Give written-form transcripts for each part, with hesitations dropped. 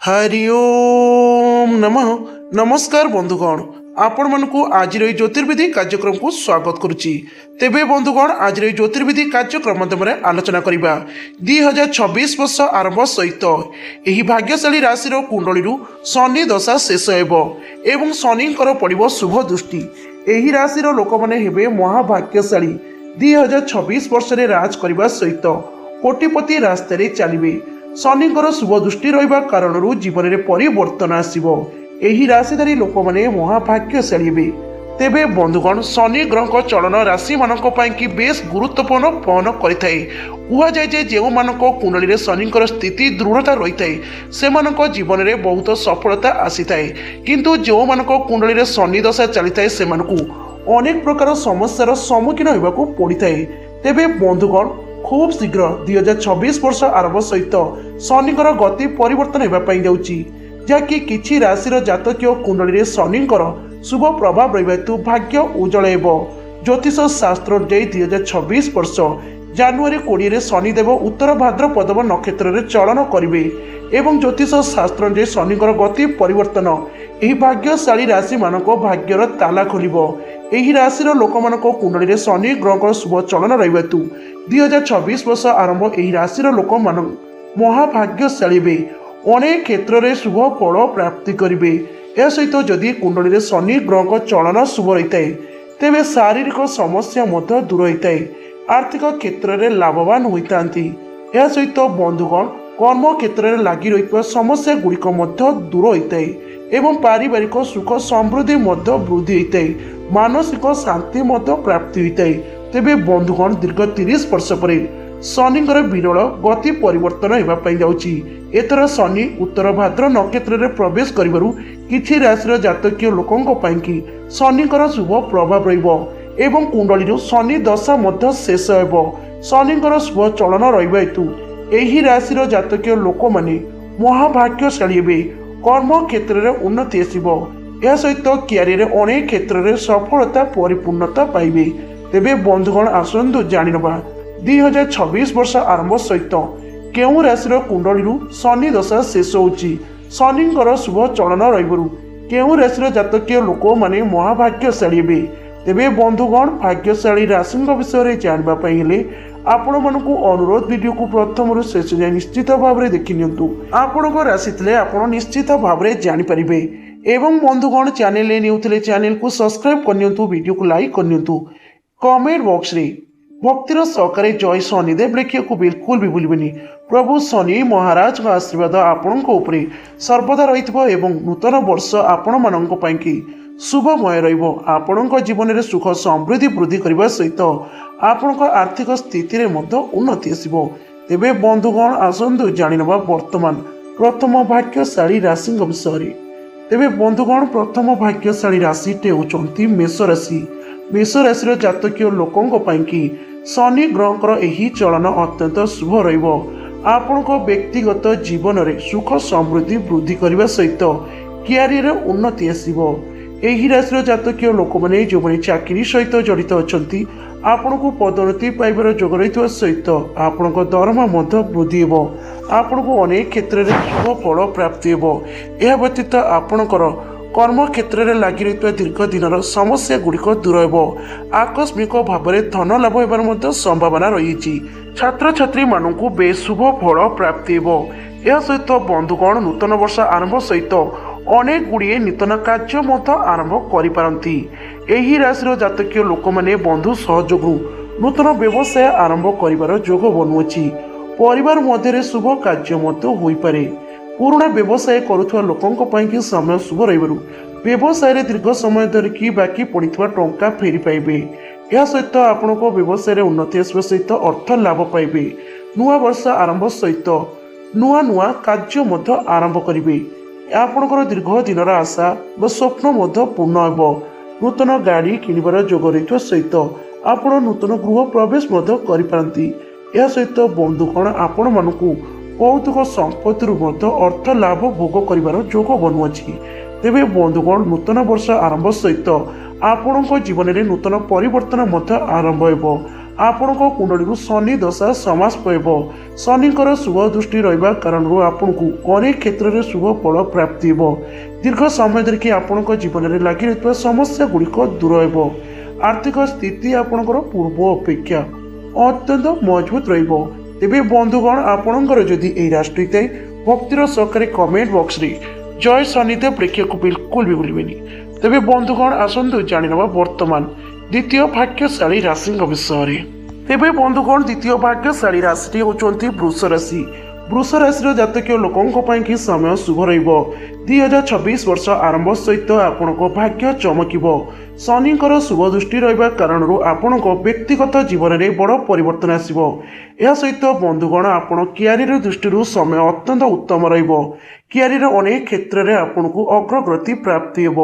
हरि ओम नमः। नमस्कार बंधुगण, आपण मानकु आज ज्योतिर्विधि कार्यक्रम को स्वागत करुच्ची। तेबे बंधुगण, आज ज्योतिर्विधि कार्यक्रम माध्यम आलोचना करबा 2026 वर्ष आरंभ सहित एही भाग्यशाली राशि कुंडली शनि दशा शेष हेबो एवं शनिंकर पड़िबो शुभ दृष्टि। एही राशि लोक माने हेबे महाभाग्यशाली। 2026 वर्ष रे राज करबा सहित कोटिपति रास्ते चलिबे। शनिଙ୍କର शुभ दृष्टि रहिबा कारणरू जीवन में परिवर्तन आसिबो। एही राशिधारी लोक माने महाभाग्यशाली हेबे। तेबे बंधुगण, शनि ग्रह चलन राशि मानक पई कि बेस गुरुत्वपूर्ण वहन करिथाए। कुहा जाय जे जेउ मानक कुंडली रे शनिकर स्थिति दृढ़ता रहिथाए सेमानक जीवन में बहुत सफलता आसीथाए, किंतु जेउ मानक कुंडली रे शनि दशा चलिथाए सेमानकु अनेक प्रकार समस्यार सम्मुखीन होबाकू पड़िथाए। तेबे बंधुगण, खूब शीघ्र 2026 वर्ष आरंभ सहित शनिकर गति परिवर्तन होगापाई जाउची, जहाँकि किछि राशि जातकीय कुंडली रे शनिकर शुभ प्रभाव रहिबा हेतु भाग्य उज्जवल हेबो। ज्योतिष शास्त्र अनुसार 2026 वर्ष जानुआरी 20 रे शनिदेव उत्तर भाद्रपद नक्षत्र रे चलन करिवे एवं ज्योतिष शास्त्र अनुसार शनिकर गति परिवर्तन एही भाग्यशाली राशि मानक भाग्यर ताला खोलिबो। एही राशिर लोक मानक कुंडली रे शनि ग्रह शुभ चलन रहिबा हेतु 2026 वर्ष आरंभ एही राशिर लोक मान महाभाग्यशाली हेबे। अनेक क्षेत्र में शुभ फल प्राप्ति करिवे। या सहित जदि कुंडली रे शनि ग्रह चलन शुभ रही है तेबे शारीरिक समस्या मध्य दूर होता है। आर्थिक क्षेत्र में लाभवान होता है। सहित बंधुगण, कर्म क्षेत्र में लगी रही समस्या गुड़िक दूर होता है एवं पारिवारिक सुख समृद्धि वृद्धि होता है। मानसिक शांति प्राप्ति होता है। तेबे बंधुगण, दीर्घ 30 वर्ष पर शनिଙ୍କର ବିରଳ ଗତି ପରିବର୍ତ୍ତନ ହେବାପାଇଁ ଯାଉଛି। ଏଥର ଶନି ଉତ୍ତର ଭାଦ୍ର ନକ୍ଷତ୍ରରେ ପ୍ରବେଶ କରିବାରୁ କିଛି ରାଶିର ଜାତକୀୟ ଲୋକଙ୍କ ପାଇଁ କି ଶନିଙ୍କର ଶୁଭ ପ୍ରଭାବ ରହିବ ଏବଂ କୁଣ୍ଡଳୀରୁ ଶନି ଦଶା ମଧ୍ୟ ଶେଷ ହେବ। ଶନିଙ୍କର ଶୁଭ ଚଳନ ରହିବା ହେତୁ ଏହି ରାଶିର ଜାତକୀୟ ଲୋକମାନେ ମହାଭାଗ୍ୟଶାଳୀ ହେବେ। କର୍ମ କ୍ଷେତ୍ରରେ ଉନ୍ନତି ଆସିବ। ଏହା ସହିତ କ୍ୟାରିୟରରେ ଅନେକ କ୍ଷେତ୍ରରେ ସଫଳତା ପରିପୂର୍ଣ୍ଣତା ପାଇବେ। ତେବେ ବନ୍ଧୁଗଣ, ଆସନ୍ତୁ ଜାଣିନେବା 2026 वर्ष आरंभ सहित केउं राशि कुंडली शनि दशा शेष होची। शनिंकर शुभ चलन रहिबरु केउं राशि जातकीय लोक माने महाभाग्यशाली हेबे। तेबे बंधुगण, भाग्यशाली राशि विषय में जानबा पई हेले आपण मानकु अनुरोध वीडियो को प्रथम शेष जाए निश्चित भाव में देखि नियंतु। आपणको राशि थिले आपण निश्चित भाव में जानि परिबे। एवं बंधुगण, चैनल न्यू थिले चैनल को सब्सक्राइब करनियंतु, वीडियो को लाइक करनियंतु। कमेंट बॉक्स रे भक्तिर सहकारे जय शनिदेव लेखिया को बिल्कुल भी भूलिबेनी। प्रभु शनि महाराज का आशीर्वाद आपणको उपरे सर्वदा रहितबो एवं नूतन वर्ष आपण माननको पई कि शुभमय रहिबो। आपणको जीवन में सुख समृद्धि वृद्धि करबा सहित आपणको आर्थिक स्थिति रे मध्य उन्नति आसीबो। तेबे बंधुगण, आसंतु जानिनबा वर्तमान प्रथम भाग्यशाली राशि विषय रे। तेबे बंधुगण, प्रथम भाग्यशाली राशि टे होचंती मेष राशि। मेष राशि जातकीय लोकंको पई कि शनि ग्रहकर एही चलन अत्यंत शुभ रहिबो। आपणको व्यक्तिगत जीवन में सुख समृद्धि वृद्धि करबा सहित क्यारियर उन्नति आसीबो। एही राशि जातकीय लोक माने जो माने चाकरी सहित जड़ित अछंती आपणको पदोन्नति पाइबार जोग रहितबा सहित आपणको दरमा मध्य वृद्धि हेबो। आपणको अनेक क्षेत्र में शुभ फल प्राप्ति हेबो। एहा व्यतीत आपणकर कर्म क्षेत्र में लगी रही दीर्घ दिन समस्या गुड़िक दूर हो। आकस्मिक भाव में धन लाभ होबार संभावना रही। छात्र छात्री मानक बेस शुभ फल प्राप्ति हो। यह सहित बंधुगण, नूतन वर्ष आरंभ सहित अनेक गुड़िए नूतन कार्य आरंभ करिपारंती। एही राशि जातकीय लोक माने बंधु सहयोग नूतन व्यवसाय आरंभ करिवार जोग बनुअछि। परिवार मध्य शुभ कार्य होई पारे। पुराना व्यवसाय करुवा लोकों कि समय शुभ रही व्यवसाय दीर्घ समय धरिकी बाकी पड़ता टंका फेरी पाइबे। यह सहित आपण व्यवसाय उन्नति आसवा सहित अर्थ लाभ पाइबे। नुआ वर्ष आरंभ सहित नुआ नुआ कार्य आरंभ करेंगे। आपणकर दीर्घ दिन आशा व स्वप्न पूर्ण हो। नूतन गाड़ी किणवार जोग रही सहित आपण नूतन गृह प्रवेश करिपारंती। यह सहित बंधुगण, आपण मानकु कौतुक संपत्ति अर्थ लाभ भोग करिवार जोग बनुअछि। तेबे बंधुगण, नूतन वर्ष आरंभ सहित आपण जीवन में नूतन परिवर्तन आरंभ हेबो। ଆପଣଙ୍କ କୁଣ୍ଡଳୀରୁ ଶନି ଦଶା ସମାସ ପାଇବ। ଶନିଙ୍କର ଶୁଭ ଦୃଷ୍ଟି ରହିବା କାରଣରୁ ଆପଣଙ୍କୁ ଅନେକ କ୍ଷେତ୍ରରେ ଶୁଭ ଫଳ ପ୍ରାପ୍ତି ହେବ। ଦୀର୍ଘ ସମୟ ଧରିକି ଆପଣଙ୍କ ଜୀବନରେ ଲାଗି ରହିଥିବା ସମସ୍ୟା ଗୁଡ଼ିକ ଦୂର ହେବ। ଆର୍ଥିକ ସ୍ଥିତି ଆପଣଙ୍କର ପୂର୍ବ ଅପେକ୍ଷା ଅତ୍ୟନ୍ତ ମଜବୁତ ରହିବ। ତେବେ ବନ୍ଧୁଗଣ, ଆପଣଙ୍କର ଯଦି ଏହି ରାଶି ଥାଏ, ଭକ୍ତିର ସହକାରେ କମେଣ୍ଟ ବକ୍ସରେ ଜୟ ଶନିଦେବ ଲେଖିବାକୁ ବିଲକୁଲ ବି ଭୁଲିବେନି। ତେବେ ବନ୍ଧୁଗଣ, ଆସନ୍ତୁ ଜାଣିନେବା ବର୍ତ୍ତମାନ ଦ୍ୱିତୀୟ ଭାଗ୍ୟଶାଳୀ ରାଶିଙ୍କ ବିଷୟରେ। ତେବେ ବନ୍ଧୁଗଣ, ଦ୍ୱିତୀୟ ଭାଗ୍ୟଶାଳୀ ରାଶିଟି ହେଉଛନ୍ତି ବୃଷ ରାଶି। ବୃଷ ରାଶିର ଜାତକୀୟ ଲୋକଙ୍କ ପାଇଁ କି ସମୟ ଶୁଭ ରହିବ। 2026 ବର୍ଷ ଆରମ୍ଭ ସହିତ ଆପଣଙ୍କ ଭାଗ୍ୟ ଚମକିବ। ଶନିଙ୍କର ଶୁଭ ଦୃଷ୍ଟି ରହିବା କାରଣରୁ ଆପଣଙ୍କ ବ୍ୟକ୍ତିଗତ ଜୀବନରେ ବଡ଼ ପରିବର୍ତ୍ତନ ଆସିବ। ଏହା ସହିତ ବନ୍ଧୁଗଣ, ଆପଣ କ୍ୟାରିୟର ଦୃଷ୍ଟିରୁ ସମୟ ଅତ୍ୟନ୍ତ ଉତ୍ତମ ରହିବ। କ୍ୟାରିୟର ଅନେକ କ୍ଷେତ୍ରରେ ଆପଣଙ୍କୁ ଅଗ୍ରଗତି ପ୍ରାପ୍ତି ହେବ।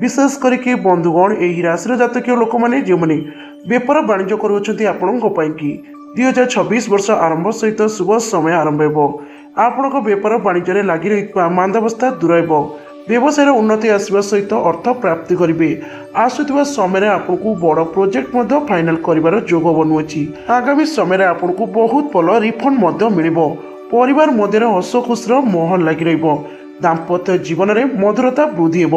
ବିଶେଷ କରିକି ବନ୍ଧୁଗଣ, ଏହି ରାଶିର ଜାତକୀୟ ଲୋକମାନେ ଯେଉଁମାନେ ବେପାର ବାଣିଜ୍ୟ କରୁଅଛନ୍ତି, ଆପଣଙ୍କ ପାଇଁ କି 2026 ବର୍ଷ ଆରମ୍ଭ ସହିତ ଶୁଭ ସମୟ ଆରମ୍ଭ ହେବ। ଆପଣଙ୍କ ବେପାର ବାଣିଜ୍ୟରେ ଲାଗି ରହିଥିବା ମାନ୍ଦାବସ୍ଥା ଦୂର ହେବ। ବ୍ୟବସାୟର ଉନ୍ନତି ଆସିବା ସହିତ ଅର୍ଥ ପ୍ରାପ୍ତି କରିବେ। ଆସୁଥିବା ସମୟରେ ଆପଣଙ୍କୁ ବଡ଼ ପ୍ରୋଜେକ୍ଟ ମଧ୍ୟ ଫାଇନାଲ କରିବାର ଯୋଗ ବନୁଅଛି। ଆଗାମୀ ସମୟରେ ଆପଣଙ୍କୁ ବହୁତ ଭଲ ରିଫଣ୍ଡ ମଧ୍ୟ ମିଳିବ। ପରିବାର ମଧ୍ୟରେ ହସ ଖୁସିର ମାହୋଲ ଲାଗି ରହିବ। ଦାମ୍ପତ୍ୟ ଜୀବନରେ ମଧୁରତା ବୃଦ୍ଧି ହେବ।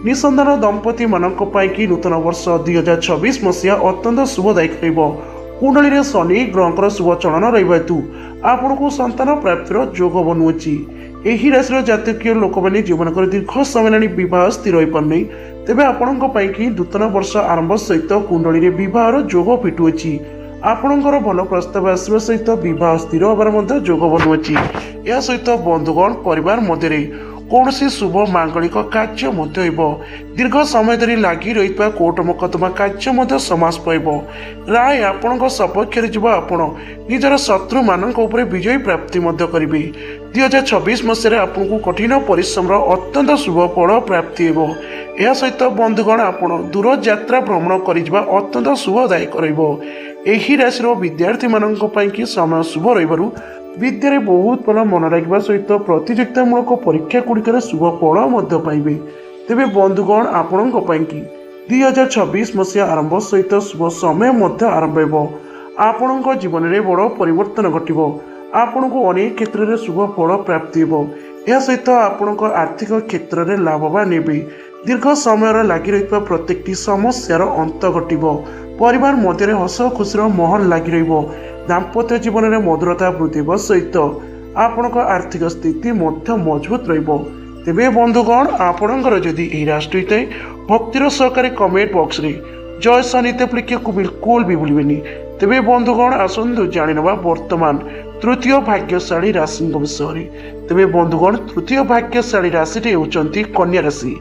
ନିଃସନ୍ତାନ ଦମ୍ପତିମାନଙ୍କ ପାଇଁ କି ନୂତନ ବର୍ଷ 2026 ମସିହା ଅତ୍ୟନ୍ତ ଶୁଭଦାୟକ ରହିବ। କୁଣ୍ଡଳୀରେ ଶନି ଗ୍ରହଙ୍କର ଶୁଭ ଚଳନ ରହିବା ହେତୁ ଆପଣଙ୍କୁ ସନ୍ତାନ ପ୍ରାପ୍ତିର ଯୋଗ ବନୁଅଛି। ଏହି ରାଶିର ଜାତକୀୟ ଲୋକମାନେ ଯେଉଁମାନଙ୍କର ଦୀର୍ଘ ସମୟ ହେଲାଣି ବିବାହ ସ୍ଥିର ହୋଇପାରୁନି, ତେବେ ଆପଣଙ୍କ ପାଇଁ କି ନୂତନ ବର୍ଷ ଆରମ୍ଭ ସହିତ କୁଣ୍ଡଳୀରେ ବିବାହର ଯୋଗ ଫିଟୁଅଛି। ଆପଣଙ୍କର ଭଲ ପ୍ରସ୍ତାବ ଆସିବା ସହିତ ବିବାହ ସ୍ଥିର ହେବାର ମଧ୍ୟ ଯୋଗ ବନୁଅଛି। ଏହା ସହିତ ବନ୍ଧୁଗଣ, ପରିବାର ମଧ୍ୟରେ କୌଣସି ଶୁଭ ମାଙ୍ଗଳିକ କାର୍ଯ୍ୟ ମଧ୍ୟ ହେବ। ଦୀର୍ଘ ସମୟ ଧରି ଲାଗି ରହିଥିବା କୋର୍ଟ ମକଦ୍ଦମା କାର୍ଯ୍ୟ ମଧ୍ୟ ସମାସ ପାଇବ। ରାୟ ଆପଣଙ୍କ ସପକ୍ଷରେ ଯିବ। ଆପଣ ନିଜର ଶତ୍ରୁମାନଙ୍କ ଉପରେ ବିଜୟ ପ୍ରାପ୍ତି ମଧ୍ୟ କରିବେ। 2026 ମସିହାରେ ଆପଣଙ୍କୁ କଠିନ ପରିଶ୍ରମର ଅତ୍ୟନ୍ତ ଶୁଭ ଫଳ ପ୍ରାପ୍ତି ହେବ। ଏହା ସହିତ ବନ୍ଧୁଗଣ, ଆପଣ ଦୂର ଯାତ୍ରା ଭ୍ରମଣ କରିଯିବା ଅତ୍ୟନ୍ତ ଶୁଭଦାୟକ ରହିବ। ଏହି ରାଶିର ବିଦ୍ୟାର୍ଥୀମାନଙ୍କ ପାଇଁ କି ସମୟ ଶୁଭ ରହିବାରୁ ବିଦ୍ୟାରେ ବହୁତ ଭଲ ମନ ଲାଗିବା ସହିତ ପ୍ରତିଯୋଗିତାମୂଳକ ପରୀକ୍ଷା ଗୁଡ଼ିକରେ ଶୁଭ ଫଳ ମଧ୍ୟ ପାଇବେ। ତେବେ ବନ୍ଧୁଗଣ, ଆପଣଙ୍କ ପାଇଁ କି 2026 ମସିହା ଆରମ୍ଭ ସହିତ ଶୁଭ ସମୟ ମଧ୍ୟ ଆରମ୍ଭ ହେବ। ଆପଣଙ୍କ ଜୀବନରେ ବଡ଼ ପରିବର୍ତ୍ତନ ଘଟିବ। ଆପଣଙ୍କୁ ଅନେକ କ୍ଷେତ୍ରରେ ଶୁଭ ଫଳ ପ୍ରାପ୍ତି ହେବ। ଏହା ସହିତ ଆପଣଙ୍କ ଆର୍ଥିକ କ୍ଷେତ୍ରରେ ଲାଭବାନ ହେବେ। ଦୀର୍ଘ ସମୟର ଲାଗି ରହିଥିବା ପ୍ରତ୍ୟେକଟି ସମସ୍ୟାର ଅନ୍ତ ଘଟିବ। ପରିବାର ମଧ୍ୟରେ ହସ ଖୁସିର ମାହୋଲ ଲାଗି ରହିବ। ଦାମ୍ପତ୍ୟ ଜୀବନରେ ମଧୁରତା ବୃଦ୍ଧି ହେବା ସହିତ ଆପଣଙ୍କ ଆର୍ଥିକ ସ୍ଥିତି ମଧ୍ୟ ମଜବୁତ ରହିବ। ତେବେ ବନ୍ଧୁଗଣ, ଆପଣଙ୍କର ଯଦି ଏହି ରାଶି ହୋଇଥାଏ, ଭକ୍ତିର ସହକାରେ କମେଣ୍ଟ ବକ୍ସରେ ଜୟ ଶନିଦେବ ଲେଖିବାକୁ ବିଲକୁଲ ବି ଭୁଲିବେନି। ତେବେ ବନ୍ଧୁଗଣ, ଆସନ୍ତୁ ଜାଣିନେବା ବର୍ତ୍ତମାନ ତୃତୀୟ ଭାଗ୍ୟଶାଳୀ ରାଶିଙ୍କ ବିଷୟରେ। ତେବେ ବନ୍ଧୁଗଣ, ତୃତୀୟ ଭାଗ୍ୟଶାଳୀ ରାଶିଟି ହେଉଛନ୍ତି କନ୍ୟା ରାଶି।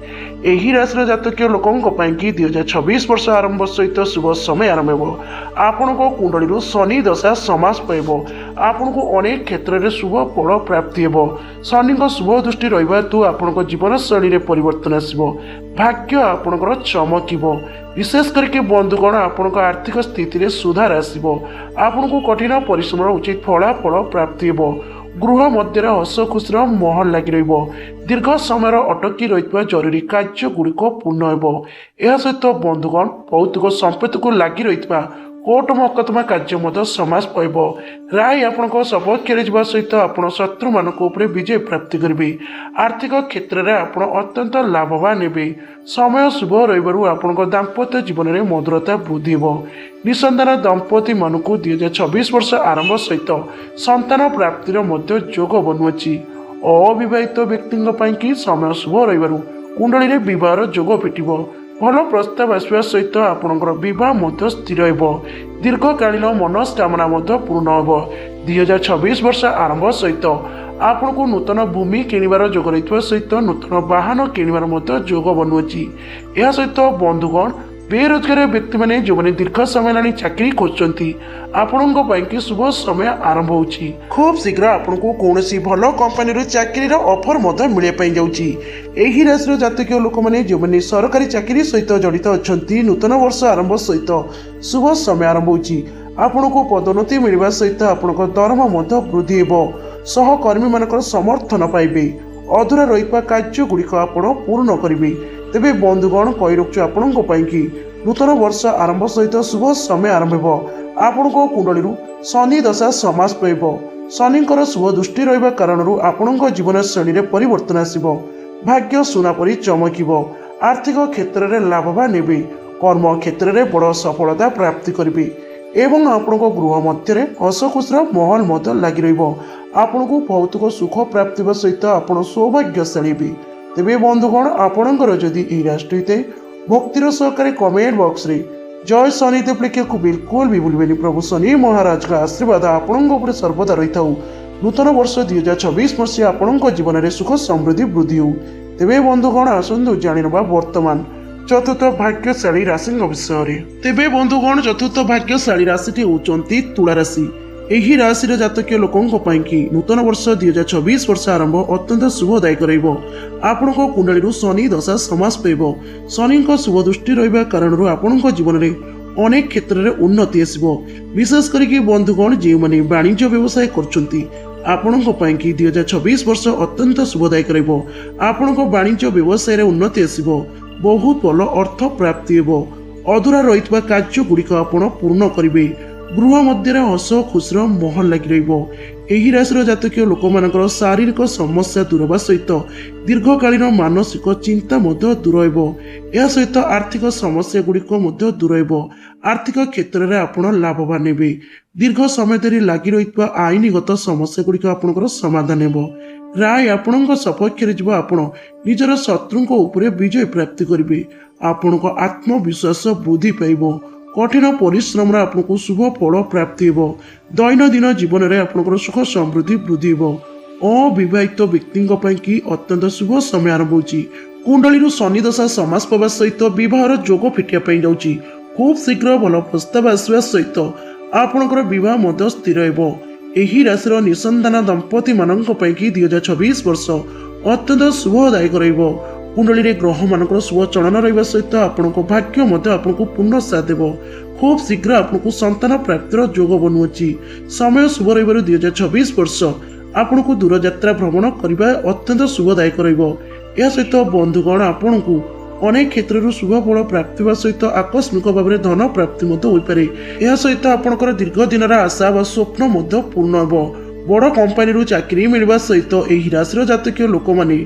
ଏହି ରାଶିର ଜାତକୀୟ ଲୋକଙ୍କ ପାଇଁ କି 2026 ବର୍ଷ ଆରମ୍ଭ ସହିତ ଶୁଭ ସମୟ ଆରମ୍ଭ ହେବ। ଆପଣଙ୍କ କୁଣ୍ଡଳୀରୁ ଶନି ଦଶା ସମାସ ପାଇବ। ଆପଣଙ୍କୁ ଅନେକ କ୍ଷେତ୍ରରେ ଶୁଭ ଫଳ ପ୍ରାପ୍ତି ହେବ। ଶନିଙ୍କ ଶୁଭ ଦୃଷ୍ଟି ରହିବା ହେତୁ ଆପଣଙ୍କ ଜୀବନଶୈଳୀରେ ପରିବର୍ତ୍ତନ ଆସିବ। ଭାଗ୍ୟ ଆପଣଙ୍କର ଚମକିବ। ବିଶେଷ କରିକି ବନ୍ଧୁଗଣ, ଆପଣଙ୍କ ଆର୍ଥିକ ସ୍ଥିତିରେ ସୁଧାର ଆସିବ। ଆପଣଙ୍କୁ କଠିନ ପରିଶ୍ରମର ଉଚିତ ଫଳାଫଳ ପ୍ରାପ୍ତି ହେବ। ଗୃହ ମଧ୍ୟରେ ହସ ଖୁସିର ମାହୋଲ ଲାଗି ରହିବ। ଦୀର୍ଘ ସମୟର ଅଟକି ରହିଥିବା ଜରୁରୀ କାର୍ଯ୍ୟ ଗୁଡ଼ିକ ପୂର୍ଣ୍ଣ ହେବ। ଏହା ସହିତ ବନ୍ଧୁଗଣ, ଭୌତିକ ସମ୍ପତ୍ତିକୁ ଲାଗି ରହିଥିବା କୋର୍ଟ ମକଦ୍ଦମା କାର୍ଯ୍ୟ ମଧ୍ୟ ସମାସ ପାଇବ। ରାୟ ଆପଣଙ୍କ ସପକ୍ଷରେ ଯିବା ସହିତ ଆପଣ ଶତ୍ରୁମାନଙ୍କ ଉପରେ ବିଜୟ ପ୍ରାପ୍ତି କରିବେ। ଆର୍ଥିକ କ୍ଷେତ୍ରରେ ଆପଣ ଅତ୍ୟନ୍ତ ଲାଭବାନ ହେବେ। ସମୟ ଶୁଭ ରହିବାରୁ ଆପଣଙ୍କ ଦାମ୍ପତ୍ୟ ଜୀବନରେ ମଧୁରତା ବୃଦ୍ଧି ହେବ। ନିଃସନ୍ତାନ ଦମ୍ପତିମାନଙ୍କୁ 2026 ବର୍ଷ ଆରମ୍ଭ ସହିତ ସନ୍ତାନ ପ୍ରାପ୍ତିର ମଧ୍ୟ ଯୋଗ ବନୁଅଛି। ଅବିବାହିତ ବ୍ୟକ୍ତିଙ୍କ ପାଇଁ କି ସମୟ ଶୁଭ ରହିବାରୁ କୁଣ୍ଡଳୀରେ ବିବାହର ଯୋଗ ଫିଟିବ। ଭଲ ପ୍ରସ୍ତାବ ଆସିବା ସହିତ ଆପଣଙ୍କର ବିବାହ ମଧ୍ୟ ସ୍ଥିର ହେବ। ଦୀର୍ଘକାଳୀନ ମନସ୍କାମନା ମଧ୍ୟ ପୂର୍ଣ୍ଣ ହେବ। 2026 ବର୍ଷ ଆରମ୍ଭ ସହିତ ଆପଣଙ୍କୁ ନୂତନ ଭୂମି କିଣିବାର ଯୋଗ ରହିଥିବା ସହିତ ନୂତନ ବାହନ କିଣିବାର ମଧ୍ୟ ଯୋଗ ବନୁଅଛି। ଏହା ସହିତ ବନ୍ଧୁଗଣ, ବେରୋଜଗାର ବ୍ୟକ୍ତିମାନେ ଯେଉଁମାନେ ଦୀର୍ଘ ସମୟ ହେଲାଣି ଚାକିରି ଖୋଜୁଛନ୍ତି, ଆପଣଙ୍କ ପାଇଁ କି ଶୁଭ ସମୟ ଆରମ୍ଭ ହେଉଛି। ଖୁବ୍ ଶୀଘ୍ର ଆପଣଙ୍କୁ କୌଣସି ଭଲ କମ୍ପାନୀରୁ ଚାକିରିର ଅଫର ମଧ୍ୟ ମିଳିବା ପାଇଁ ଯାଉଛି। ଏହି ରାଶିର ଜାତକୀୟ ଲୋକମାନେ ଯେଉଁମାନେ ସରକାରୀ ଚାକିରି ସହିତ ଜଡ଼ିତ ଅଛନ୍ତି, ନୂତନ ବର୍ଷ ଆରମ୍ଭ ସହିତ ଶୁଭ ସମୟ ଆରମ୍ଭ ହେଉଛି। ଆପଣଙ୍କୁ ପଦୋନ୍ନତି ମିଳିବା ସହିତ ଆପଣଙ୍କ ଦରମା ମଧ୍ୟ ବୃଦ୍ଧି ହେବ। ସହକର୍ମୀମାନଙ୍କର ସମର୍ଥନ ପାଇବେ। ଅଧୁରା ରହିଥିବା କାର୍ଯ୍ୟ ଗୁଡ଼ିକ ଆପଣ ପୂର୍ଣ୍ଣ କରିବେ। ତେବେ ବନ୍ଧୁଗଣ, କହି ରଖୁଛୁ ଆପଣଙ୍କ ପାଇଁ କି ନୂତନ ବର୍ଷ ଆରମ୍ଭ ସହିତ ଶୁଭ ସମୟ ଆରମ୍ଭ ହେବ। ଆପଣଙ୍କ କୁଣ୍ଡଳୀରୁ ଶନି ଦଶା ସମାସ ପାଇବ। ଶନିଙ୍କର ଶୁଭ ଦୃଷ୍ଟି ରହିବା କାରଣରୁ ଆପଣଙ୍କ ଜୀବନ ଶ୍ରେଣୀରେ ପରିବର୍ତ୍ତନ ଆସିବ। ଭାଗ୍ୟ ସୁନା ପରି ଚମକିବ। ଆର୍ଥିକ କ୍ଷେତ୍ରରେ ଲାଭବାନ ହେବେ। କର୍ମ କ୍ଷେତ୍ରରେ ବଡ଼ ସଫଳତା ପ୍ରାପ୍ତି କରିବେ ଏବଂ ଆପଣଙ୍କ ଗୃହ ମଧ୍ୟରେ ହସଖୁସିର ମାହୋଲ ମଧ୍ୟ ଲାଗି ରହିବ। ଆପଣଙ୍କୁ ଭୌତିକ ସୁଖ ପ୍ରାପ୍ତି ହେବା ସହିତ ଆପଣ ସୌଭାଗ୍ୟଶାଳୀ ହେବେ। ତେବେ ବନ୍ଧୁଗଣ, ଆପଣଙ୍କର ଯଦି ଏହି ରାଶି ହୋଇଥାଏ, ଭକ୍ତିର ସହକାରେ କମେଣ୍ଟ ବକ୍ସରେ ଜୟ ଶନିଦେବ ଲେଖିବାକୁ ବିଲକୁଲ ବି ଭୁଲିବେନି। ପ୍ରଭୁ ଶନି ମହାରାଜଙ୍କ ଆଶୀର୍ବାଦ ଆପଣଙ୍କ ଉପରେ ସର୍ବଦା ରହିଥାଉ। ନୂତନ ବର୍ଷ 2026 ମସିହା ଆପଣଙ୍କ ଜୀବନରେ ସୁଖ ସମୃଦ୍ଧି ବୃଦ୍ଧି ହେଉ। ତେବେ ବନ୍ଧୁଗଣ, ଆସନ୍ତୁ ଜାଣିନେବା ବର୍ତ୍ତମାନ ଚତୁର୍ଥ ଭାଗ୍ୟଶାଳୀ ରାଶିଙ୍କ ବିଷୟରେ। ତେବେ ବନ୍ଧୁଗଣ, ଚତୁର୍ଥ ଭାଗ୍ୟଶାଳୀ ରାଶିଟି ହେଉଛନ୍ତି ତୁଳା ରାଶି। ଏହି ରାଶିର ଜାତକୀୟ ଲୋକଙ୍କ ପାଇଁ କି ନୂତନ ବର୍ଷ 2026 ବର୍ଷ ଆରମ୍ଭ ଅତ୍ୟନ୍ତ ଶୁଭଦାୟକ ରହିବ। ଆପଣଙ୍କ କୁଣ୍ଡଳୀରୁ ଶନି ଦଶା ସମାସ ପାଇବ। ଶନିଙ୍କ ଶୁଭ ଦୃଷ୍ଟି ରହିବା କାରଣରୁ ଆପଣଙ୍କ ଜୀବନରେ ଅନେକ କ୍ଷେତ୍ରରେ ଉନ୍ନତି ଆସିବ। ବିଶେଷ କରିକି ବନ୍ଧୁଗଣ, ଯେଉଁମାନେ ବାଣିଜ୍ୟ ବ୍ୟବସାୟ କରୁଛନ୍ତି, ଆପଣଙ୍କ ପାଇଁ କି 2026 ବର୍ଷ ଅତ୍ୟନ୍ତ ଶୁଭଦାୟକ ରହିବ। ଆପଣଙ୍କ ବାଣିଜ୍ୟ ବ୍ୟବସାୟରେ ଉନ୍ନତି ଆସିବ। ବହୁତ ଭଲ ଅର୍ଥ ପ୍ରାପ୍ତି ହେବ। ଅଧୁରା ରହିଥିବା କାର୍ଯ୍ୟ ଗୁଡ଼ିକ ଆପଣ ପୂର୍ଣ୍ଣ କରିବେ। ଗୃହ ମଧ୍ୟରେ ହସ ଖୁସିର ମାହୋଲ ଲାଗି ରହିବ। ଏହି ରାଶିର ଜାତକୀୟ ଲୋକମାନଙ୍କର ଶାରୀରିକ ସମସ୍ୟା ଦୂର ହେବା ସହିତ ଦୀର୍ଘକାଳୀନ ମାନସିକ ଚିନ୍ତା ମଧ୍ୟ ଦୂର ହେବ। ଏହା ସହିତ ଆର୍ଥିକ ସମସ୍ୟା ଗୁଡ଼ିକ ମଧ୍ୟ ଦୂର ହେବ। ଆର୍ଥିକ କ୍ଷେତ୍ରରେ ଆପଣ ଲାଭବାନ ହେବେ। ଦୀର୍ଘ ସମୟ ଧରି ଲାଗି ରହିଥିବା ଆଇନଗତ ସମସ୍ୟା ଗୁଡ଼ିକ ଆପଣଙ୍କର ସମାଧାନ ହେବ। ରାୟ ଆପଣଙ୍କ ସପକ୍ଷରେ ଯିବ। ଆପଣ ନିଜର ଶତ୍ରୁଙ୍କ ଉପରେ ବିଜୟ ପ୍ରାପ୍ତି କରିବେ। ଆପଣଙ୍କ ଆତ୍ମବିଶ୍ୱାସ ବୃଦ୍ଧି ପାଇବ। କଠିନ ପରିଶ୍ରମରେ ଆପଣଙ୍କୁ ଶୁଭ ଫଳ ପ୍ରାପ୍ତି ହେବ। ଦୈନନ୍ଦିନ ଜୀବନରେ ଆପଣଙ୍କର ସୁଖ ସମୃଦ୍ଧି ବୃଦ୍ଧି ହେବ। ଅବିବାହିତ ବ୍ୟକ୍ତିଙ୍କ ପାଇଁ କି ଅତ୍ୟନ୍ତ ଶୁଭ ସମୟ ଆରମ୍ଭ ହେଉଛି। କୁଣ୍ଡଳୀରୁ ଶନି ଦଶା ସମାସ ପାଇବା ସହିତ ବିବାହର ଯୋଗ ଫିଟିବା ପାଇଁ ଯାଉଛି। ଖୁବ୍ ଶୀଘ୍ର ଭଲ ପ୍ରସ୍ତାବ ଆସିବା ସହିତ ଆପଣଙ୍କର ବିବାହ ମଧ୍ୟ ସ୍ଥିର ହେବ। ଏହି ରାଶିର ନିଃସନ୍ତାନ ଦମ୍ପତି ମାନଙ୍କ ପାଇଁ କି 2026 ବର୍ଷ ଅତ୍ୟନ୍ତ ଶୁଭଦାୟକ ରହିବ। କୁଣ୍ଡଳୀରେ ଗ୍ରହମାନଙ୍କର ଶୁଭ ଚଳନ ରହିବା ସହିତ ଆପଣଙ୍କ ଭାଗ୍ୟ ମଧ୍ୟ ଆପଣଙ୍କୁ ପୂର୍ଣ୍ଣ ସାଥ ଦେବ। ଖୁବ୍ ଶୀଘ୍ର ଆପଣଙ୍କୁ ସନ୍ତାନ ପ୍ରାପ୍ତିର ଯୋଗ ବନୁଅଛି। ସମୟ ଶୁଭ ରହିବାରୁ 2026 ବର୍ଷ ଆପଣଙ୍କୁ ଦୂରଯାତ୍ରା ଭ୍ରମଣ କରିବା ଅତ୍ୟନ୍ତ ଶୁଭଦାୟକ ରହିବ। ଏହା ସହିତ ବନ୍ଧୁଗଣ, ଆପଣଙ୍କୁ ଅନେକ କ୍ଷେତ୍ରରୁ ଶୁଭ ଫଳ ପ୍ରାପ୍ତି ହେବା ସହିତ ଆକସ୍ମିକ ଭାବରେ ଧନ ପ୍ରାପ୍ତି ମଧ୍ୟ ହୋଇପାରେ। ଏହା ସହିତ ଆପଣଙ୍କର ଦୀର୍ଘ ଦିନର ଆଶା ବା ସ୍ୱପ୍ନ ମଧ୍ୟ ପୂର୍ଣ୍ଣ ହେବ। ବଡ଼ କମ୍ପାନୀରୁ ଚାକିରି ମିଳିବା ସହିତ ଏହି ରାଶିର ଜାତକୀୟ ଲୋକମାନେ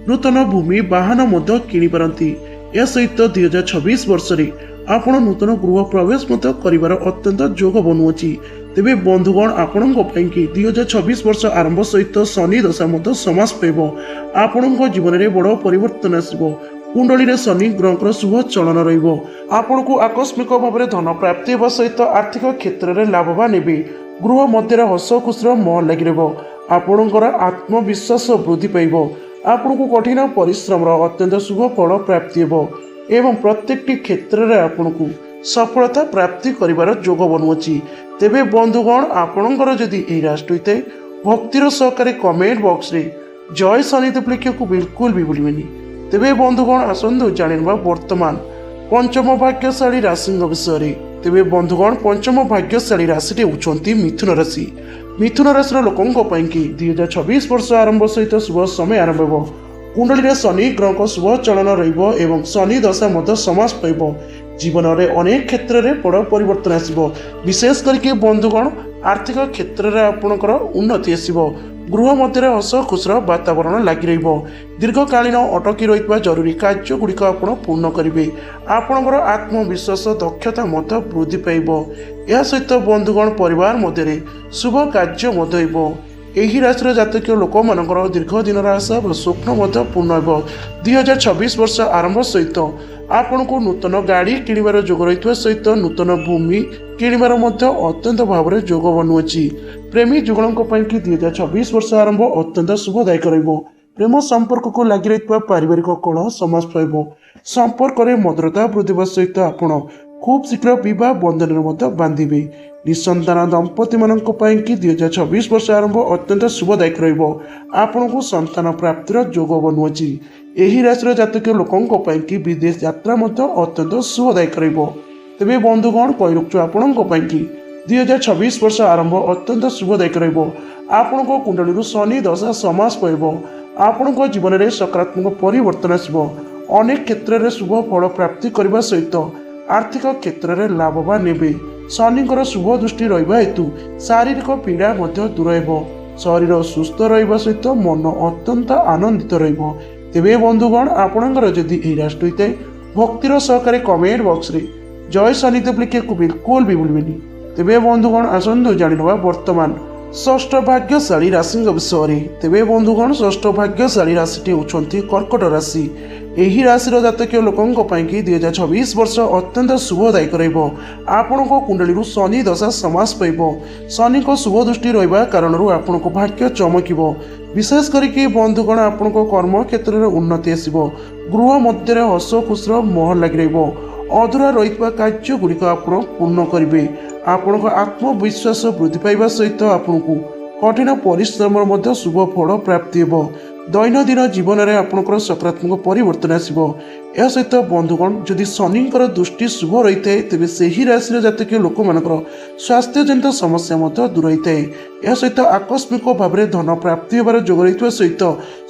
ନୂତନ ଭୂମି ବାହନ ମଧ୍ୟ କିଣିପାରନ୍ତି। ଏହା ସହିତ 2026 ବର୍ଷରେ ଆପଣ ନୂତନ ଗୃହ ପ୍ରବେଶ ମଧ୍ୟ କରିବାର ଅତ୍ୟନ୍ତ ଯୋଗ ବନୁଅଛି। ତେବେ ବନ୍ଧୁଗଣ, ଆପଣଙ୍କ ପାଇଁ କି 2026 ବର୍ଷ ଆରମ୍ଭ ସହିତ ଶନି ଦଶା ମଧ୍ୟ ସମାସ ପାଇବ। ଆପଣଙ୍କ ଜୀବନରେ ବଡ଼ ପରିବର୍ତ୍ତନ ଆସିବ। କୁଣ୍ଡଳୀରେ ଶନି ଗ୍ରହଙ୍କର ଶୁଭ ଚଳନ ରହିବ। ଆପଣଙ୍କୁ ଆକସ୍ମିକ ଭାବରେ ଧନ ପ୍ରାପ୍ତି ହେବା ସହିତ ଆର୍ଥିକ କ୍ଷେତ୍ରରେ ଲାଭବାନ ହେବେ। ଗୃହ ମଧ୍ୟରେ ହସ ଖୁସିର ମାହୋଲ ଲାଗି ରହିବ। ଆପଣଙ୍କର ଆତ୍ମବିଶ୍ୱାସ ବୃଦ୍ଧି ପାଇବ। ଆପଣଙ୍କୁ କଠିନ ପରିଶ୍ରମର ଅତ୍ୟନ୍ତ ଶୁଭ ଫଳ ପ୍ରାପ୍ତି ହେବ ଏବଂ ପ୍ରତ୍ୟେକଟି କ୍ଷେତ୍ରରେ ଆପଣଙ୍କୁ ସଫଳତା ପ୍ରାପ୍ତି କରିବାର ଯୋଗ ବନୁଅଛି। ତେବେ ବନ୍ଧୁଗଣ, ଆପଣଙ୍କର ଯଦି ଏହି ରାଶି ହୋଇଥାଏ, ଭକ୍ତିର ସହକାରେ କମେଣ୍ଟ ବକ୍ସରେ ଜୟ ଶନିଦେବ ଲେଖିବାକୁ ବିଲକୁଲ ବି ଭୁଲିବେନି। ତେବେ ବନ୍ଧୁଗଣ, ଆସନ୍ତୁ ଜାଣିନେବା ବର୍ତ୍ତମାନ ପଞ୍ଚମ ଭାଗ୍ୟଶାଳୀ ରାଶିଙ୍କ ବିଷୟରେ। ତେବେ ବନ୍ଧୁଗଣ, ପଞ୍ଚମ ଭାଗ୍ୟଶାଳୀ ରାଶିଟି ହେଉଛନ୍ତି ମିଥୁନ ରାଶି। ମିଥୁନ ରାଶିର ଲୋକଙ୍କ ପାଇଁ କି 2026 ବର୍ଷ ଆରମ୍ଭ ସହିତ ଶୁଭ ସମୟ ଆରମ୍ଭ ହେବ। କୁଣ୍ଡଳୀରେ ଶନି ଗ୍ରହଙ୍କ ଶୁଭ ଚଳନ ରହିବ ଏବଂ ଶନି ଦଶା ମଧ୍ୟ ସମାସ ପାଇବ। ଜୀବନରେ ଅନେକ କ୍ଷେତ୍ରରେ ବଡ଼ ପରିବର୍ତ୍ତନ ଆସିବ। ବିଶେଷ କରିକି ବନ୍ଧୁଗଣ, ଆର୍ଥିକ କ୍ଷେତ୍ରରେ ଆପଣଙ୍କର ଉନ୍ନତି ଆସିବ। ଗୃହ ମଧ୍ୟରେ ହସ ଖୁସିର ବାତାବରଣ ଲାଗି ରହିବ। ଦୀର୍ଘକାଳୀନ ଅଟକି ରହିଥିବା ଜରୁରୀ କାର୍ଯ୍ୟ ଗୁଡ଼ିକ ଆପଣ ପୂର୍ଣ୍ଣ କରିବେ। ଆପଣଙ୍କର ଆତ୍ମବିଶ୍ୱାସ ଦକ୍ଷତା ମଧ୍ୟ ବୃଦ୍ଧି ପାଇବ। ଏହା ସହିତ ବନ୍ଧୁଗଣ, ପରିବାର ମଧ୍ୟରେ ଶୁଭ କାର୍ଯ୍ୟ ମଧ୍ୟ ହେବ। ଏହି ରାଶିର ଜାତକୀୟ ଲୋକମାନଙ୍କର ଦୀର୍ଘ ଦିନର ଆଶା ବା ସ୍ୱପ୍ନ ମଧ୍ୟ ପୂର୍ଣ୍ଣ ହେବ। 2026 ବର୍ଷ ଆରମ୍ଭ ସହିତ ଆପଣଙ୍କୁ ନୂତନ ଗାଡ଼ି କିଣିବାର ଯୋଗ ରହିଥିବା ସହିତ ନୂତନ ଭୂମି କିଣିବାର ମଧ୍ୟ ଅତ୍ୟନ୍ତ ଭାବରେ ଯୋଗ ବନୁଅଛି। ପ୍ରେମୀ ଯୁଗଳଙ୍କ ପାଇଁ କି 2026 ବର୍ଷ ଆରମ୍ଭ ଅତ୍ୟନ୍ତ ଶୁଭଦାୟକ ରହିବ। ପ୍ରେମ ସମ୍ପର୍କକୁ ଲାଗି ରହିଥିବା ପାରିବାରିକ କଳହ ସମାସ ପାଇବ। ସମ୍ପର୍କରେ ମଧୁରତା ବୃଦ୍ଧି ହେବା ସହିତ ଆପଣ ଖୁବ୍ ଶୀଘ୍ର ବିବାହ ବନ୍ଧନରେ ମଧ୍ୟ ବାନ୍ଧିବେ। ନିଃସନ୍ତାନ ଦମ୍ପତିମାନଙ୍କ ପାଇଁ କି 2026 ବର୍ଷ ଆରମ୍ଭ ଅତ୍ୟନ୍ତ ଶୁଭଦାୟକ ରହିବ। ଆପଣଙ୍କୁ ସନ୍ତାନ ପ୍ରାପ୍ତିର ଯୋଗ ବନୁଅଛି। ଏହି ରାଶିର ଜାତକୀୟ ଲୋକଙ୍କ ପାଇଁ କି ବିଦେଶ ଯାତ୍ରା ମଧ୍ୟ ଅତ୍ୟନ୍ତ ଶୁଭଦାୟକ ରହିବ। ତେବେ ବନ୍ଧୁଗଣ, କହି ରଖୁଛୁ ଆପଣଙ୍କ ପାଇଁ କି 2026 ବର୍ଷ ଆରମ୍ଭ ଅତ୍ୟନ୍ତ ଶୁଭଦାୟକ ରହିବ। ଆପଣଙ୍କ କୁଣ୍ଡଳୀରୁ ଶନି ଦଶା ସମାସ ପାଇବ। ଆପଣଙ୍କ ଜୀବନରେ ସକାରାତ୍ମକ ପରିବର୍ତ୍ତନ ଆସିବ। ଅନେକ କ୍ଷେତ୍ରରେ ଶୁଭ ଫଳ ପ୍ରାପ୍ତି କରିବା ସହିତ ଆର୍ଥିକ କ୍ଷେତ୍ରରେ ଲାଭବାନ ହେବେ। ଶନିଙ୍କର ଶୁଭ ଦୃଷ୍ଟି ରହିବା ହେତୁ ଶାରୀରିକ ପୀଡ଼ା ମଧ୍ୟ ଦୂର ହେବ। ଶରୀର ସୁସ୍ଥ ରହିବା ସହିତ ମନ ଅତ୍ୟନ୍ତ ଆନନ୍ଦିତ ରହିବ। ତେବେ ବନ୍ଧୁଗଣ, ଆପଣଙ୍କର ଯଦି ଏହି ରାଶି ହୋଇଥାଏ, ଭକ୍ତିର ସହକାରେ କମେଣ୍ଟ ବକ୍ସରେ ଜୟ ଶନିଦେବ ଲେଖିବାକୁ ବିଲକୁଲ ବି ଭୁଲିବେନି। ତେବେ ବନ୍ଧୁଗଣ, ଆସନ୍ତୁ ଜାଣିନେବା ବର୍ତ୍ତମାନ ଷଷ୍ଠ ଭାଗ୍ୟଶାଳୀ ରାଶିଙ୍କ ବିଷୟରେ। ତେବେ ବନ୍ଧୁଗଣ, ଷଷ୍ଠ ଭାଗ୍ୟଶାଳୀ ରାଶିଟି ହେଉଛନ୍ତି କର୍କଟ ରାଶି। ଏହି ରାଶିର ଜାତକୀୟ ଲୋକଙ୍କ ପାଇଁ 2026 ବର୍ଷ ଅତ୍ୟନ୍ତ ଶୁଭଦାୟକ ରହିବ। ଆପଣଙ୍କ କୁଣ୍ଡଳୀରୁ ଶନି ଦଶା ସମାସ ପାଇବ। ଶନିଙ୍କ ଶୁଭ ଦୃଷ୍ଟି ରହିବା କାରଣରୁ ଆପଣଙ୍କ ଭାଗ୍ୟ ଚମକିବ। ବିଶେଷ କରିକି ବନ୍ଧୁଗଣ, ଆପଣଙ୍କ କର୍ମ କ୍ଷେତ୍ରରେ ଉନ୍ନତି ଆସିବ। ଗୃହ ମଧ୍ୟରେ ହସ ଖୁସିର ମୋହର ଲାଗି ରହିବ। ଅଧୁରା ରହିଥିବା କାର୍ଯ୍ୟ ଗୁଡ଼ିକ ଆପଣ ପୂର୍ଣ୍ଣ କରିବେ। ଆପଣଙ୍କ ଆତ୍ମବିଶ୍ୱାସ ବୃଦ୍ଧି ପାଇବା ସହିତ ଆପଣଙ୍କୁ କଠିନ ପରିଶ୍ରମର ମଧ୍ୟ ଶୁଭ ଫଳ ପ୍ରାପ୍ତି ହେବ। ଦୈନନ୍ଦିନ ଜୀବନରେ ଆପଣଙ୍କର ସକାରାତ୍ମକ ପରିବର୍ତ୍ତନ ଆସିବ। ଏହା ସହିତ ବନ୍ଧୁଗଣ, ଯଦି ଶନିଙ୍କର ଦୃଷ୍ଟି ଶୁଭ ରହିଥାଏ, ତେବେ ସେହି ରାଶିର ଜାତକୀୟ ଲୋକମାନଙ୍କର ସ୍ୱାସ୍ଥ୍ୟଜନିତ ସମସ୍ୟା ମଧ୍ୟ ଦୂର ହୋଇଥାଏ। ଏହା ସହିତ ଆକସ୍ମିକ ଭାବରେ ଧନ ପ୍ରାପ୍ତି ହେବାର ଯୋଗ ରହିଥିବା ସହିତ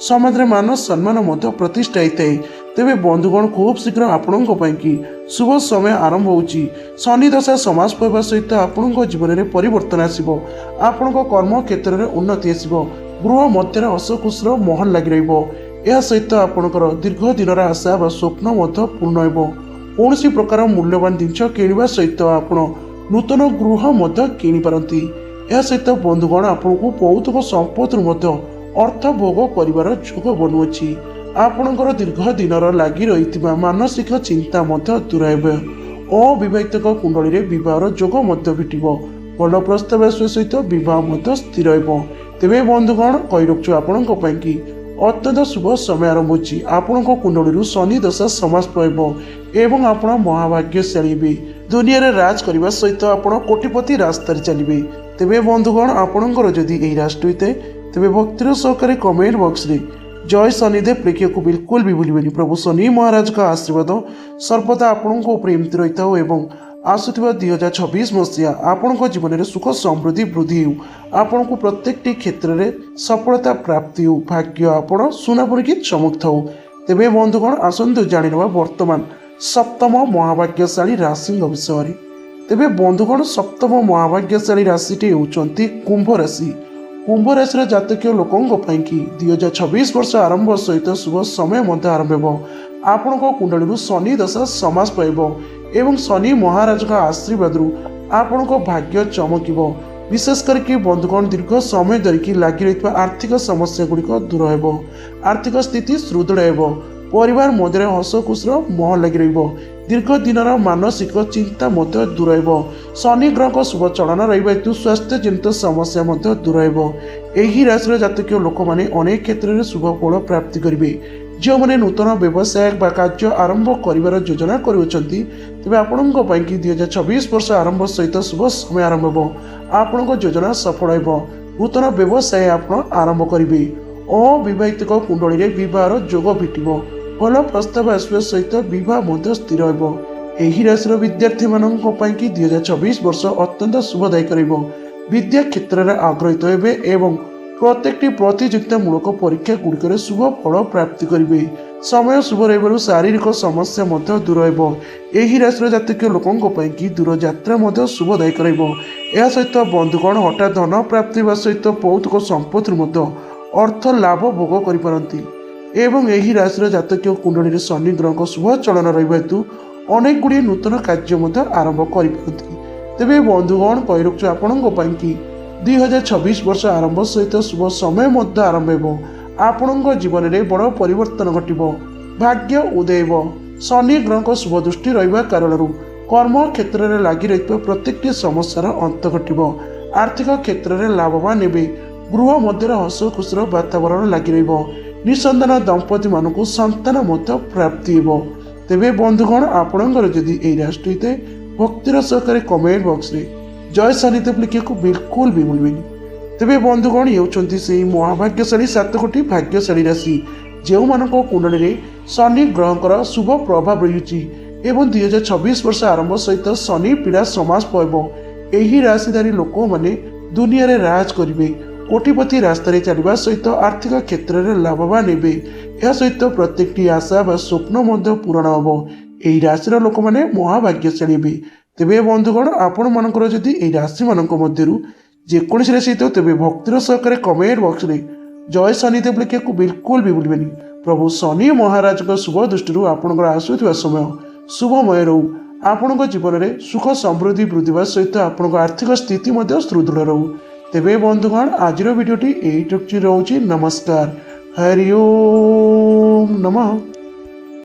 ସମାଜରେ ମାନ ସମ୍ମାନ ମଧ୍ୟ ପ୍ରତିଷ୍ଠା ହୋଇଥାଏ। ତେବେ ବନ୍ଧୁଗଣ, ଖୁବ୍ ଶୀଘ୍ର ଆପଣଙ୍କ ପାଇଁ ଶୁଭ ସମୟ ଆରମ୍ଭ ହେଉଛି। ଶନି ଦଶା ସମାସ ପାଇବା ସହିତ ଆପଣଙ୍କ ଜୀବନରେ ପରିବର୍ତ୍ତନ ଆସିବ। ଆପଣଙ୍କ କର୍ମ କ୍ଷେତ୍ରରେ ଉନ୍ନତି ଆସିବ। ଗୃହ ମଧ୍ୟରେ ହସ ଖୁସିର ମୋହନ ଲାଗି ରହିବ। ଏହା ସହିତ ଆପଣଙ୍କର ଦୀର୍ଘ ଦିନର ଆଶା ବା ସ୍ୱପ୍ନ ମଧ୍ୟ ପୂର୍ଣ୍ଣ ହେବ। କୌଣସି ପ୍ରକାର ମୂଲ୍ୟବାନ ଜିନିଷ କିଣିବା ସହିତ ଆପଣ ନୂତନ ଗୃହ ମଧ୍ୟ କିଣିପାରନ୍ତି। ଏହା ସହିତ ବନ୍ଧୁଗଣ, ଆପଣଙ୍କୁ ପୌତୃକ ସମ୍ପତ୍ତିରୁ ମଧ୍ୟ ଅର୍ଥ ଭୋଗ କରିବାର ଯୋଗ ବନୁଅଛି। ଆପଣଙ୍କର ଦୀର୍ଘ ଦିନର ଲାଗି ରହିଥିବା ମାନସିକ ଚିନ୍ତା ମଧ୍ୟ ଦୂର ହେବ। ଅବିବାହିତଙ୍କ କୁଣ୍ଡଳୀରେ ବିବାହର ଯୋଗ ମଧ୍ୟ ଫିଟିବ। ଭଲ ପ୍ରସ୍ତାବ ଆସିବା ସହିତ ବିବାହ ମଧ୍ୟ ସ୍ଥିର ହେବ। ତେବେ ବନ୍ଧୁଗଣ, କହି ରଖୁଛୁ ଆପଣଙ୍କ ପାଇଁ ଅତ୍ୟନ୍ତ ଶୁଭ ସମୟ ଆରମ୍ଭ ହେଉଛି। ଆପଣଙ୍କ କୁଣ୍ଡଳୀରୁ ଶନି ଦଶା ସମାସ ପାଇବ ଏବଂ ଆପଣ ମହାଭାଗ୍ୟଶାଳୀ ହେବେ। ଦୁନିଆରେ ରାଜ କରିବା ସହିତ ଆପଣ କୋଟିପତି ରାସ୍ତାରେ ଚାଲିବେ। ତେବେ ବନ୍ଧୁଗଣ, ଆପଣଙ୍କର ଯଦି ଏହି ରାଶି ହୋଇଥାଏ, ତେବେ ଭକ୍ତିର ସହକାରେ କମେଣ୍ଟ ବକ୍ସରେ ଜୟ ଶନିଦେବ ଲେଖିବାକୁ ବିଲକୁଲ ବି ଭୁଲିବେନି। ପ୍ରଭୁ ଶନି ମହାରାଜଙ୍କ ଆଶୀର୍ବାଦ ସର୍ବଦା ଆପଣଙ୍କ ଉପରେ ଏମିତି ରହିଥାଉ ଏବଂ ଆସୁଥିବା 2026 ମସିହା ଆପଣଙ୍କ ଜୀବନରେ ସୁଖ ସମୃଦ୍ଧି ବୃଦ୍ଧି ହେଉ। ଆପଣଙ୍କୁ ପ୍ରତ୍ୟେକଟି କ୍ଷେତ୍ରରେ ସଫଳତା ପ୍ରାପ୍ତି ହେଉ। ଭାଗ୍ୟ ଆପଣ ସୁନା ପରିକି ଚମକୁଥାଉ। ତେବେ ବନ୍ଧୁଗଣ, ଆସନ୍ତୁ ଜାଣିନେବା ବର୍ତ୍ତମାନ ସପ୍ତମ ମହାଭାଗ୍ୟଶାଳୀ ରାଶିଙ୍କ ବିଷୟରେ। ତେବେ ବନ୍ଧୁଗଣ, ସପ୍ତମ ମହାଭାଗ୍ୟଶାଳୀ ରାଶିଟି ହେଉଛନ୍ତି କୁମ୍ଭ ରାଶି। କୁମ୍ଭ ରାଶିର ଜାତକୀୟ ଲୋକଙ୍କ ପାଇଁ 2026 ବର୍ଷ ଆରମ୍ଭ ସହିତ ଶୁଭ ସମୟ ମଧ୍ୟ ଆରମ୍ଭ ହେବ। ଆପଣଙ୍କ କୁଣ୍ଡଳୀରୁ ଶନି ଦଶା ସମାସ ପାଇବ ଏବଂ ଶନି ମହାରାଜଙ୍କ ଆଶୀର୍ବାଦରୁ ଆପଣଙ୍କ ଭାଗ୍ୟ ଚମକିବ। ବିଶେଷ କରିକି ବନ୍ଧୁଗଣ, ଦୀର୍ଘ ସମୟ ଧରିକି ଲାଗି ରହିଥିବା ଆର୍ଥିକ ସମସ୍ୟା ଗୁଡ଼ିକ ଦୂର ହେବ। ଆର୍ଥିକ ସ୍ଥିତି ସୁଦୃଢ଼ ହେବ। ପରିବାର ମଧ୍ୟରେ ହସ ଖୁସିର ମୋହ ଲାଗି ରହିବ। ଦୀର୍ଘ ଦିନର ମାନସିକ ଚିନ୍ତା ମଧ୍ୟ ଦୂର ହେବ। ଶନି ଗ୍ରହଙ୍କ ଶୁଭ ଚଳନ ରହିବା ହେତୁ ସ୍ୱାସ୍ଥ୍ୟଜନିତ ସମସ୍ୟା ମଧ୍ୟ ଦୂର ହେବ। ଏହି ରାଶିର ଜାତକୀୟ ଲୋକମାନେ ଅନେକ କ୍ଷେତ୍ରରେ ଶୁଭ ଫଳ ପ୍ରାପ୍ତି କରିବେ। ଯେଉଁମାନେ ନୂତନ ବ୍ୟବସାୟ ବା କାର୍ଯ୍ୟ ଆରମ୍ଭ କରିବାର ଯୋଜନା କରୁଅଛନ୍ତି, ତେବେ ଆପଣଙ୍କ ପାଇଁ 2026 ବର୍ଷ ଆରମ୍ଭ ସହିତ ଶୁଭ ସମୟ ଆରମ୍ଭ ହେବ। ଆପଣଙ୍କ ଯୋଜନା ସଫଳ ହେବ। ନୂତନ ବ୍ୟବସାୟ ଆପଣ ଆରମ୍ଭ କରିବେ। ଅବିବାହିତଙ୍କ କୁଣ୍ଡଳୀରେ ବିବାହର ଯୋଗ ଫିଟିବ। ଭଲ ପ୍ରସ୍ତାବ ଆସିବା ସହିତ ବିବାହ ମଧ୍ୟ ସ୍ଥିର ହେବ। ଏହି ରାଶିର ବିଦ୍ୟାର୍ଥୀମାନଙ୍କ ପାଇଁ 2026 ବର୍ଷ ଅତ୍ୟନ୍ତ ଶୁଭଦାୟକ ରହିବ। ବିଦ୍ୟା କ୍ଷେତ୍ରରେ ଆଗ୍ରହୀତ ହେବେ ଏବଂ ପ୍ରତ୍ୟେକଟି ପ୍ରତିଯୋଗିତାମୂଳକ ପରୀକ୍ଷା ଗୁଡ଼ିକରେ ଶୁଭ ଫଳ ପ୍ରାପ୍ତି କରିବେ। ସମୟ ଶୁଭ ରହିବାରୁ ଶାରୀରିକ ସମସ୍ୟା ମଧ୍ୟ ଦୂର ହେବ। ଏହି ରାଶିର ଜାତକୀୟ ଲୋକଙ୍କ ପାଇଁ ଦୂରଯାତ୍ରା ମଧ୍ୟ ଶୁଭଦାୟକ ରହିବ। ଏହା ସହିତ ବନ୍ଧୁଗଣ, ହଠାତ୍ ଧନ ପ୍ରାପ୍ତି ହେବା ସହିତ ପୌତୃକ ସମ୍ପତ୍ତିରୁ ମଧ୍ୟ ଅର୍ଥ ଲାଭ ଭୋଗ କରିପାରନ୍ତି ଏବଂ ଏହି ରାଶିର ଜାତକୀୟ କୁଣ୍ଡଳୀରେ ଶନି ଗ୍ରହଙ୍କ ଶୁଭ ଚଳନ ରହିବା ହେତୁ ଅନେକ ଗୁଡ଼ିଏ ନୂତନ କାର୍ଯ୍ୟ ମଧ୍ୟ ଆରମ୍ଭ କରିପାରନ୍ତି। ତେବେ ବନ୍ଧୁଗଣ, କହି ରଖୁଛୁ ଆପଣଙ୍କ ପାଇଁ 2026 ବର୍ଷ ଆରମ୍ଭ ସହିତ ଶୁଭ ସମୟ ମଧ୍ୟ ଆରମ୍ଭ ହେବ। ଆପଣଙ୍କ ଜୀବନରେ ବଡ଼ ପରିବର୍ତ୍ତନ ଘଟିବ। ଭାଗ୍ୟ ଉଦୟ ହେବ। ଶନି ଗ୍ରହଙ୍କ ଶୁଭ ଦୃଷ୍ଟି ରହିବା କାରଣରୁ କର୍ମ କ୍ଷେତ୍ରରେ ଲାଗି ରହିଥିବା ପ୍ରତ୍ୟେକଟି ସମସ୍ୟାର ଅନ୍ତ ଘଟିବ। ଆର୍ଥିକ କ୍ଷେତ୍ରରେ ଲାଭବାନ ହେବେ। ଗୃହ ମଧ୍ୟରେ ହସ ଖୁସିର ବାତାବରଣ ଲାଗି ରହିବ। ନିଃସନ୍ତାନ ଦମ୍ପତିମାନଙ୍କୁ ସନ୍ତାନ ମଧ୍ୟ ପ୍ରାପ୍ତି ହେବ। ତେବେ ବନ୍ଧୁଗଣ, ଆପଣଙ୍କର ଯଦି ଏହି ରାଶି ହୋଇଥାଏ, ଭକ୍ତିର ସହକାରେ କମେଣ୍ଟ ବକ୍ସରେ ଜୟ ଶନିଦେବ ଲେଖିବାକୁ ବିଲକୁଲ ବି ଭୁଲିବେନି। ତେବେ ବନ୍ଧୁଗଣ, ହେଉଛନ୍ତି ସେହି ମହାଭାଗ୍ୟଶାଳୀ 7ଗୋଟି ଭାଗ୍ୟଶାଳୀ ରାଶି ଯେଉଁମାନଙ୍କ କୁଣ୍ଡଳୀରେ ଶନି ଗ୍ରହଙ୍କର ଶୁଭ ପ୍ରଭାବ ରହିଛି ଏବଂ 2026 ବର୍ଷ ଆରମ୍ଭ ସହିତ ଶନି ପୀଡ଼ା ସମାସ ପାଇବ। ଏହି ରାଶିଧାରୀ ଲୋକମାନେ ଦୁନିଆରେ ରାଜ କରିବେ। କୋଟିପତି ରାସ୍ତାରେ ଚାଲିବା ସହିତ ଆର୍ଥିକ କ୍ଷେତ୍ରରେ ଲାଭବାନ ହେବେ। ଏହା ସହିତ ପ୍ରତ୍ୟେକଟି ଆଶା ବା ସ୍ୱପ୍ନ ମଧ୍ୟ ପୂରଣ ହେବ। ଏହି ରାଶିର ଲୋକମାନେ ମହାଭାଗ୍ୟଶାଳୀ ହେବେ। ତେବେ ବନ୍ଧୁଗଣ ଆପଣମାନଙ୍କର ଯଦି ଏହି ରାଶିମାନଙ୍କ ମଧ୍ୟରୁ ଯେକୌଣସି ରାଶି ହେଇଥିବ ତେବେ ଭକ୍ତିର ସହକାରେ କମେଣ୍ଟ ବକ୍ସରେ ଜୟ ଶନିଦେବ ଲେଖିବାକୁ ବିଲକୁଲ ବି ଭୁଲିବେନି। ପ୍ରଭୁ ଶନି ମହାରାଜଙ୍କ ଶୁଭ ଦୃଷ୍ଟିରୁ ଆପଣଙ୍କର ଆସୁଥିବା ସମୟ ଶୁଭମୟ ରହୁ। ଆପଣଙ୍କ ଜୀବନରେ ସୁଖ ସମୃଦ୍ଧି ବୃଦ୍ଧି ହେବା ସହିତ ଆପଣଙ୍କ ଆର୍ଥିକ ସ୍ଥିତି ମଧ୍ୟ ସୁଦୃଢ଼ ରହୁ। ତେବେ ବନ୍ଧୁଗଣ ଆଜିର ଭିଡ଼ିଓଟି ଏଇଠି ରହୁଛି। ନମସ୍କାର। ହରି ଓମ୍ ନମଃ।